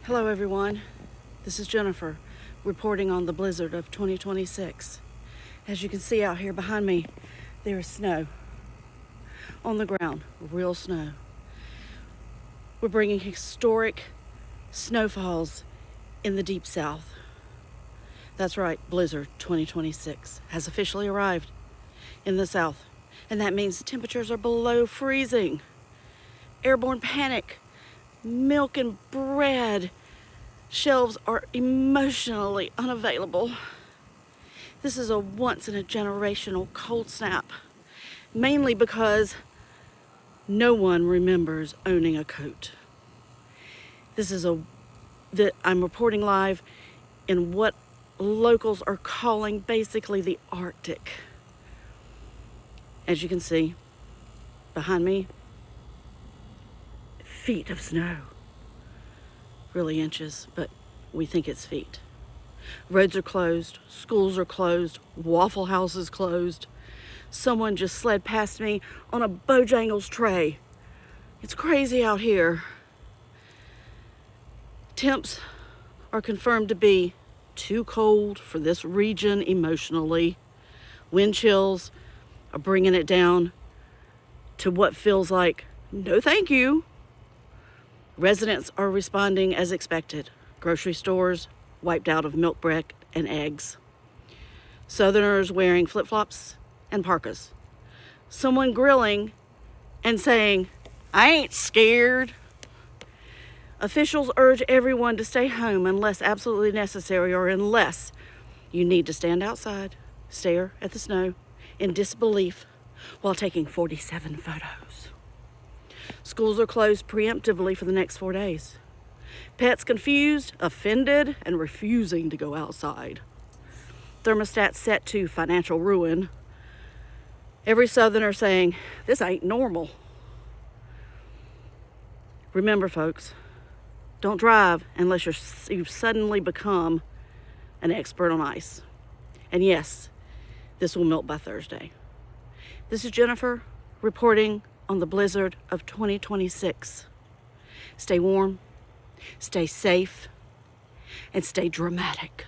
Hello everyone, this is Jennifer reporting on the blizzard of 2026. As you can see out here behind me, there is snow on the ground, real snow. We're bringing historic snowfalls in the deep south. That's right, blizzard 2026 has officially arrived in the south, and that means the temperatures are below freezing. Airborne panic, milk and bread shelves are emotionally unavailable. This is a once-in-a-generational cold snap, mainly because no one remembers owning a coat. I'm reporting live in what locals are calling basically the Arctic. As you can see behind me, feet of snow. Really inches, but we think it's feet. Roads are closed, schools are closed, Waffle House is closed. Someone just slid past me on a Bojangles tray. It's crazy out here. Temps are confirmed to be too cold for this region emotionally. Wind chills are bringing it down to what feels like no thank you. Residents are responding as expected. Grocery stores wiped out of milk, bread, and eggs. Southerners wearing flip-flops and parkas. Someone grilling and saying, "I ain't scared." Officials urge everyone to stay home unless absolutely necessary or unless you need to stand outside, stare at the snow in disbelief while taking 47 photos. Schools are closed preemptively for the next 4 days. Pets confused, offended, and refusing to go outside. Thermostats set to financial ruin. Every Southerner saying, "This ain't normal." Remember, folks, don't drive unless you've suddenly become an expert on ice. And yes, this will melt by Thursday. This is Jennifer reporting on the blizzard of 2026. Stay warm, stay safe, and stay dramatic.